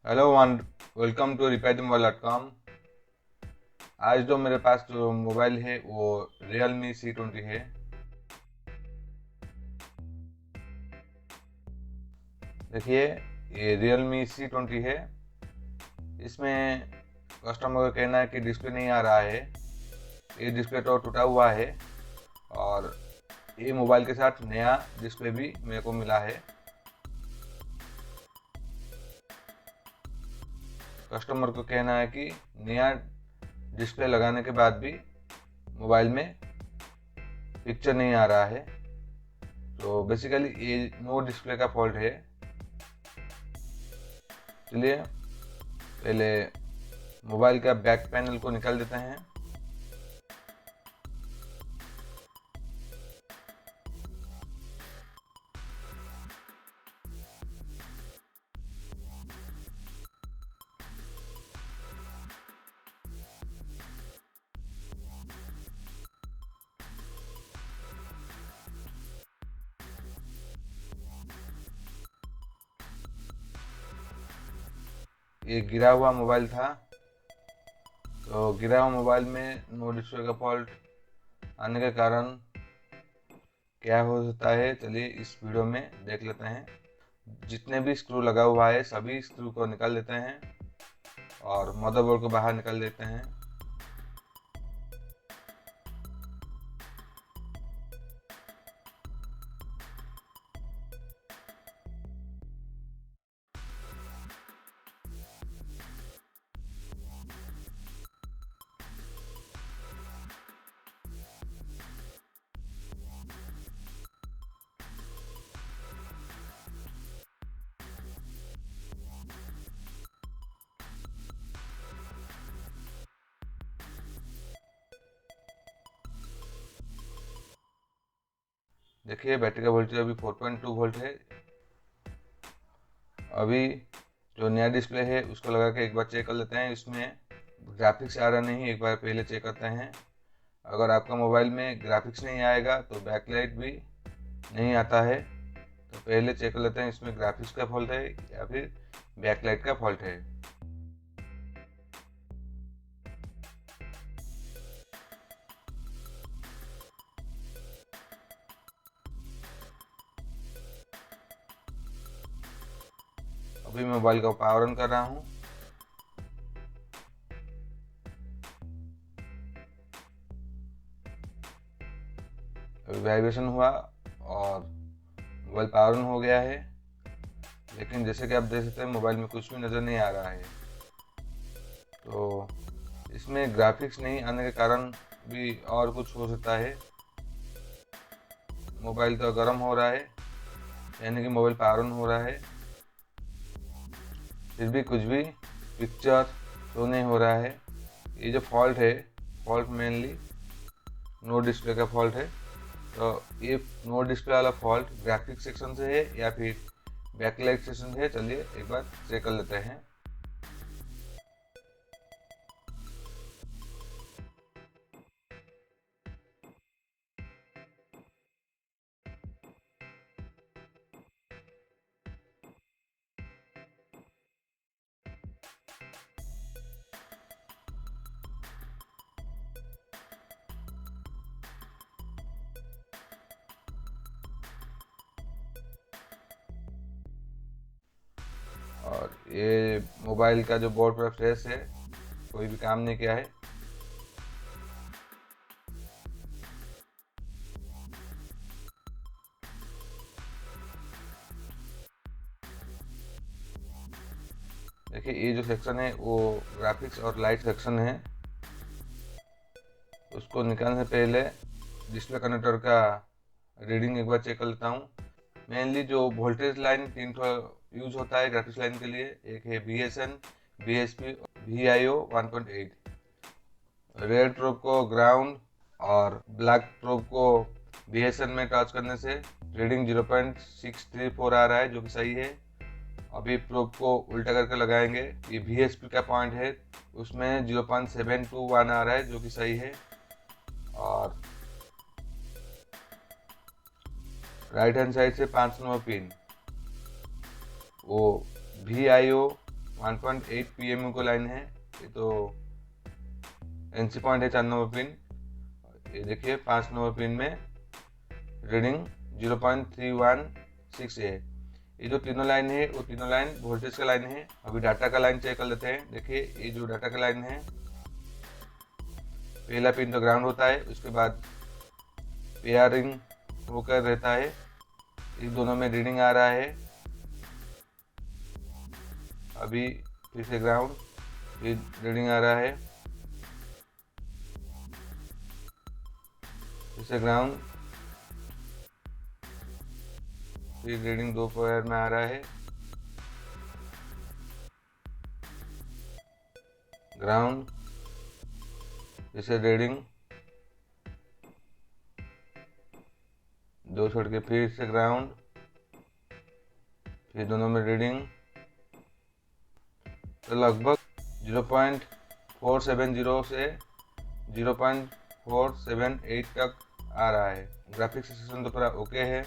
Hello one, welcome to repairthemobile.com। आज जो मेरे पास जो मोबाइल है वो Realme C20 है। देखिए, ये Realme C20 है। इसमें कस्टमर का कहना है कि डिस्प्ले नहीं आ रहा है। ये डिस्प्ले तो टूटा हुआ है और ये मोबाइल के साथ नया डिस्प्ले भी मेरे को मिला है। कस्टमर को कहना है कि नया डिस्प्ले लगाने के बाद भी मोबाइल में पिक्चर नहीं आ रहा है। तो बेसिकली ये नो डिस्प्ले का फॉल्ट है। चलिए पहले मोबाइल का बैक पैनल को निकाल देते हैं। ये गिरा हुआ मोबाइल था, तो गिरा हुआ मोबाइल में नो डिस्प्ले का फॉल्ट आने के कारण क्या हो सकता है, चलिए इस वीडियो में देख लेते हैं। जितने भी स्क्रू लगा हुआ है सभी स्क्रू को निकाल देते हैं और मदरबोर्ड को बाहर निकाल देते हैं। देखिए बैटरी का वोल्टेज अभी 4.2 वोल्ट है। अभी जो नया डिस्प्ले है उसको लगा के एक बार चेक कर लेते हैं। इसमें ग्राफिक्स आ रहा नहीं, एक बार पहले चेक करते हैं। अगर आपका मोबाइल में ग्राफिक्स नहीं आएगा तो बैकलाइट भी नहीं आता है। तो पहले चेक कर लेते हैं इसमें ग्राफिक्स का फॉल्ट है या फिर बैकलाइट का फॉल्ट है। अभी मोबाइल का पावर ऑन कर रहा हूँ। अभी वाइब्रेशन हुआ और मोबाइल पावर ऑन हो गया है, लेकिन जैसे कि आप देख सकते हैं मोबाइल में कुछ भी नज़र नहीं आ रहा है। तो इसमें ग्राफिक्स नहीं आने के कारण भी और कुछ हो सकता है। मोबाइल तो गर्म हो रहा है, यानी कि मोबाइल पावर ऑन हो रहा है, फिर भी कुछ भी पिक्चर शो नहीं हो रहा है। ये जो फॉल्ट है, फॉल्ट मेनली नो डिस्प्ले का फॉल्ट है। तो ये नो डिस्प्ले वाला फॉल्ट ग्राफिक्स सेक्शन से है या फिर बैकलाइट सेक्शन से है, चलिए एक बार चेक कर लेते हैं। और ये मोबाइल का जो बोर्ड पर फ्लैश है, कोई भी काम नहीं किया है। देखिए ये जो सेक्शन है वो ग्राफिक्स और लाइट सेक्शन है। उसको निकालने से पहले डिस्प्ले कनेक्टर का रीडिंग एक बार चेक कर लेता हूँ। मेनली जो वोल्टेज लाइन 3 यूज होता है ग्राफिक्स लाइन के लिए। एक है BSN, BSP, VIO 1.8। Red probe को ग्राउंड और ब्लैक प्रोब को BSN में टच करने से रीडिंग 0.634 आ रहा है, जो कि सही है। अभी प्रोब को उल्टा करके लगाएंगे, ये VSP का पॉइंट है, उसमें 0.721 आ रहा है, जो कि सही है। और राइट हैंड साइड से 5 नंबर पिन वो VIO 1.8 PMU को लाइन है। ये तो NC पॉइंट है 4 नंबर पिन। ये देखिए 5 नंबर पिन में रीडिंग 0.316 है। ये जो तीनों लाइन है वो तीनों लाइन वोल्टेज का लाइन है। अभी डाटा का लाइन चेक कर लेते हैं। देखिए ये जो डाटा का लाइन है, पहला पिन तो ग्राउंड होता है, उसके बाद पेयरिंग होकर रहता है। इस दोनों में रीडिंग आ रहा है। अभी फिर से ग्राउंड, फिर रीडिंग आ रहा है, फिर से ग्राउंड, फिर रीडिंग 2 पेयर में आ रहा है, ग्राउंड, फिर से रीडिंग 2 छोड़ के फिर से ग्राउंड, फिर दोनों में रीडिंग। तो लगभग 0.470 से 0.478 तक आ रहा है। ग्राफिक्स सिस्टम तो पूरा ओके है।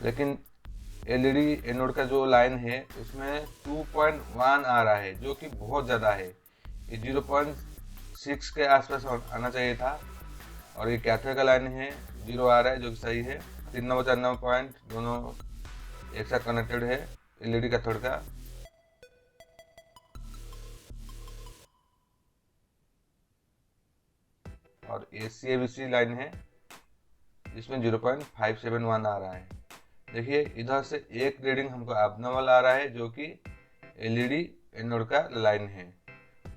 लेकिन LED एनोड का जो लाइन है उसमें 2.1 आ रहा है, जो कि बहुत ज़्यादा है। ये 0.6 के आसपास आना चाहिए था। और ये कैथोड का लाइन है 0 आ रहा है, जो कि सही है। 3 नंबर 4 नंबर पॉइंट दोनों एक साथ कनेक्टेड है LED कैथोड का। और ये CAVC लाइन है जिसमें 0.571 आ रहा है। देखिए इधर से एक रीडिंग हमको एबनॉर्मल आ रहा है, जो कि LED एनोड का लाइन है।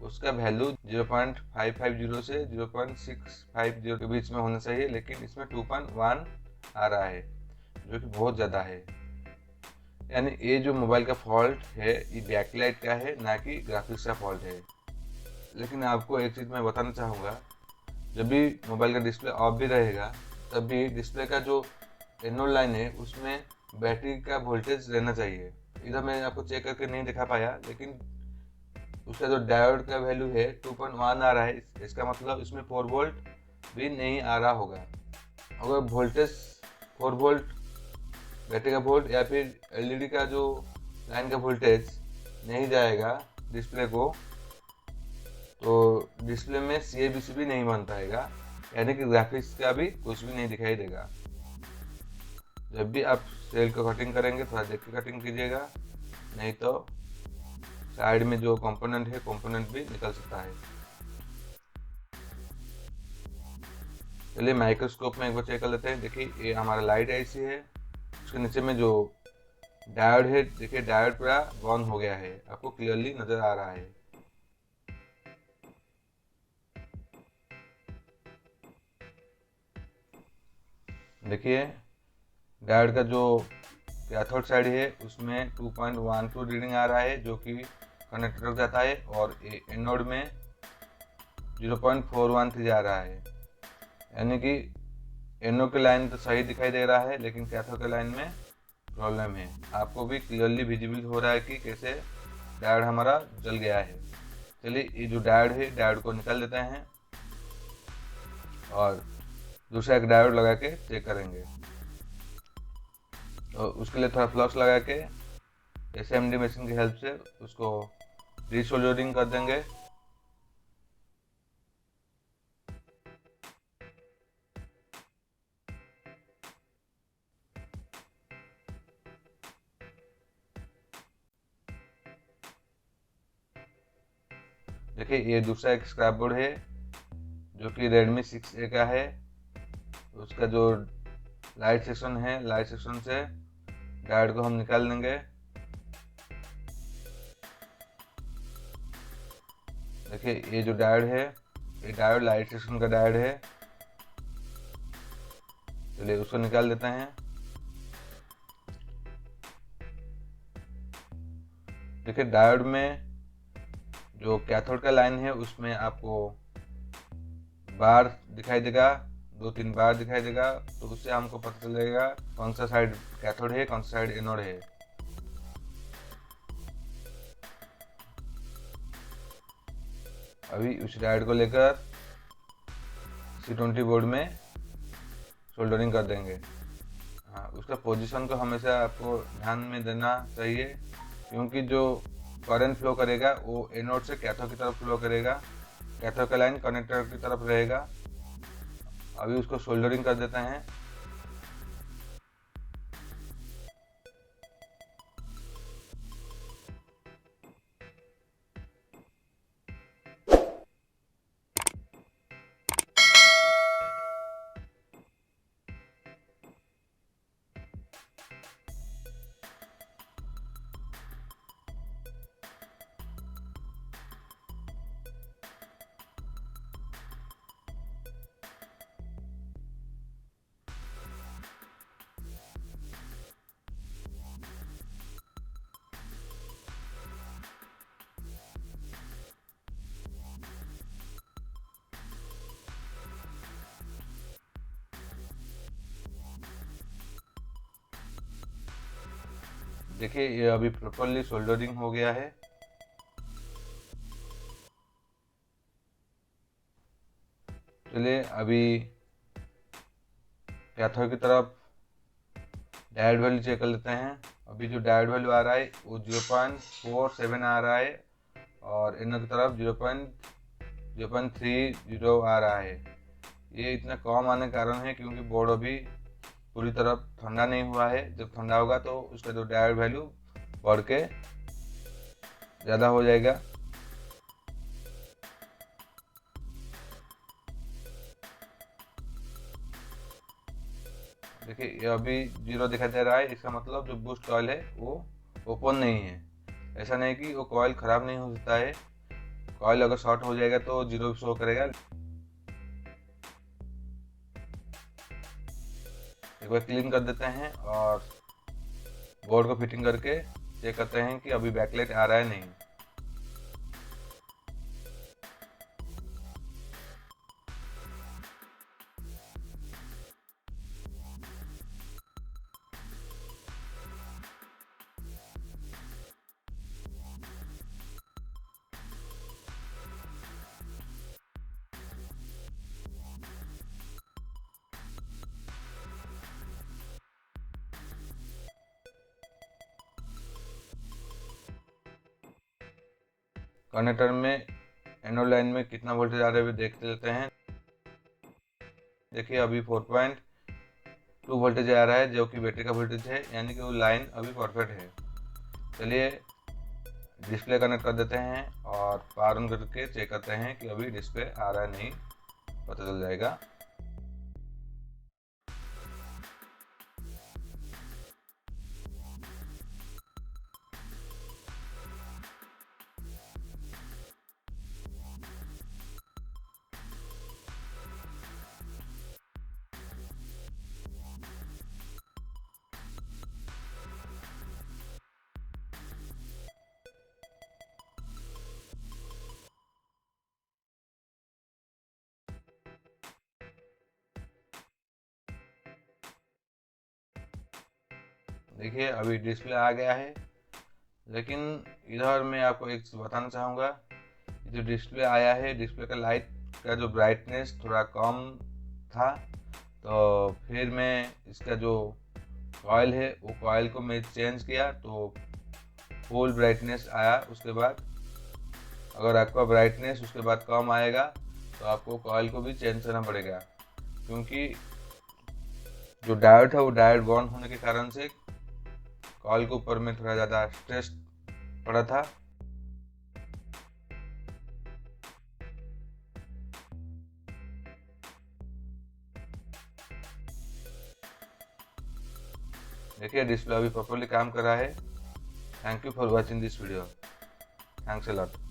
उसका वैल्यू 0.550 से 0.650 के बीच में होना चाहिए, लेकिन इसमें 2.1 आ रहा है, जो कि बहुत ज़्यादा है। यानी ये जो मोबाइल का फॉल्ट है ये बैकलाइट का है, ना कि ग्राफिक्स का फॉल्ट है। लेकिन आपको एक चीज़ मैं बताना चाहूँगा, जब भी मोबाइल का डिस्प्ले ऑफ भी रहेगा तब भी डिस्प्ले का जो एनोड लाइन है उसमें बैटरी का वोल्टेज रहना चाहिए। इधर मैं आपको चेक करके नहीं दिखा पाया, लेकिन उसका जो डायोड का वैल्यू है 2.1 आ रहा है। इसका मतलब इसमें 4 वोल्ट भी नहीं आ रहा होगा। अगर वोल्टेज 4 वोल्ट बैटरी का वोल्ट या फिर LED का जो लाइन का वोल्टेज नहीं जाएगा डिस्प्ले को, तो डिस्प्ले में CAVC भी नहीं बनता है, यानी कि ग्राफिक्स का भी कुछ भी नहीं दिखाई देगा। जब भी आप सेल को कटिंग करेंगे थोड़ा देख के कटिंग कीजिएगा, नहीं तो साइड में जो कंपोनेंट है कंपोनेंट भी निकल सकता है। चलिए माइक्रोस्कोप में एक बार चेक कर लेते हैं। देखिए ये हमारा लाइट IC है, उसके नीचे में जो डायोड है, देखिए डायोड पूरा बंद हो गया है, आपको क्लियरली नजर आ रहा है। देखिए डायोड का जो कैथोड साइड है उसमें 2.12 रीडिंग आ रहा है, जो कि कनेक्टर तक जाता है। और एनोड में 0.413 जा रहा है, यानी कि एनोड की लाइन तो सही दिखाई दे रहा है, लेकिन कैथोड की लाइन में प्रॉब्लम है। आपको भी क्लियरली विजिबल हो रहा है कि कैसे डायोड हमारा जल गया है। चलिए ये जो डायोड है डायोड को निकाल देते हैं और दूसरा एक डायोड लगा के चेक करेंगे। और उसके लिए थोड़ा फ्लक्स लगा के SMD मशीन की हेल्प से उसको रीसोल्डरिंग कर देंगे। देखिए ये दूसरा एक स्क्रैप बोर्ड है जो कि Redmi 6A का है। उसका जो लाइट सेक्शन है, लाइट सेक्शन से डायोड को हम निकाल देंगे। देखिए ये जो डायोड है ये डायोड लाइट सेक्शन का डायोड है। चलिए उसको निकाल देते हैं। देखिए डायोड में जो कैथोड का लाइन है उसमें आपको बार दिखाई देगा, 2-3 बार दिखाई देगा, तो उससे हमको पता चलेगा कौन सा साइड कैथोड है कौन सा साइड एनोड है। अभी उस डायोड को लेकर C20 बोर्ड में सोल्डरिंग कर देंगे। हाँ, उसका पोजीशन को हमेशा आपको ध्यान में देना चाहिए, क्योंकि जो करंट फ्लो करेगा वो एनोड से कैथोड की तरफ फ्लो करेगा, कैथोड का लाइन कनेक्टर की तरफ रहेगा। अभी उसको सोल्डरिंग कर देते हैं। देखिए ये अभी प्रॉपरली सोल्डरिंग हो गया है। चलिए अभी कैथोड की तरफ डायोड वैल्यू चेक कर लेते हैं। अभी जो डायोड वैल्यू आ रहा है वो 0.47 आ रहा है और एनोड की तरफ 0.30 आ रहा है। ये इतना कम आने का कारण है क्योंकि बोर्ड अभी पूरी तरह ठंडा नहीं हुआ है। जब ठंडा होगा तो उसका जो डायोड वैल्यू बढ़ के ज़्यादा हो जाएगा। देखिए ये अभी 0 दिखाई दे रहा है, इसका मतलब जो बूस्ट कॉइल है वो ओपन नहीं है। ऐसा नहीं कि वो कॉइल ख़राब नहीं हो सकता है, कॉइल अगर शॉर्ट हो जाएगा तो 0 शो करेगा। एक बार क्लीन कर देते हैं और बोर्ड को फिटिंग करके चेक करते हैं कि अभी बैकलाइट आ रहा है नहीं। कनेक्टर में एनोड लाइन में कितना वोल्टेज आ रहा है देख लेते हैं। देखिए अभी 4.2 वोल्टेज आ रहा है जो कि बैटरी का वोल्टेज है, यानी कि वो लाइन अभी परफेक्ट है। चलिए डिस्प्ले कनेक्ट कर देते हैं और पावर ऑन करके चेक करते हैं कि अभी डिस्प्ले आ रहा है नहीं, पता चल जाएगा। देखिए अभी डिस्प्ले आ गया है, लेकिन इधर मैं आपको एक चीज़ बताना चाहूँगा। जो डिस्प्ले आया है, डिस्प्ले का लाइट का जो ब्राइटनेस थोड़ा कम था, तो फिर मैं इसका जो कॉइल है वो कॉइल को मैं चेंज किया तो फुल ब्राइटनेस आया। उसके बाद अगर आपका ब्राइटनेस उसके बाद कम आएगा तो आपको कॉइल को भी चेंज करना पड़ेगा, क्योंकि जो डायोड है वो डायोड बॉन्ड होने के कारण से कॉइल के ऊपर में थोड़ा ज़्यादा स्ट्रेस पड़ा था। देखिए डिस्प्ले अभी प्रॉपर्ली काम कर रहा है। Thank you for watching this video. Thanks a lot.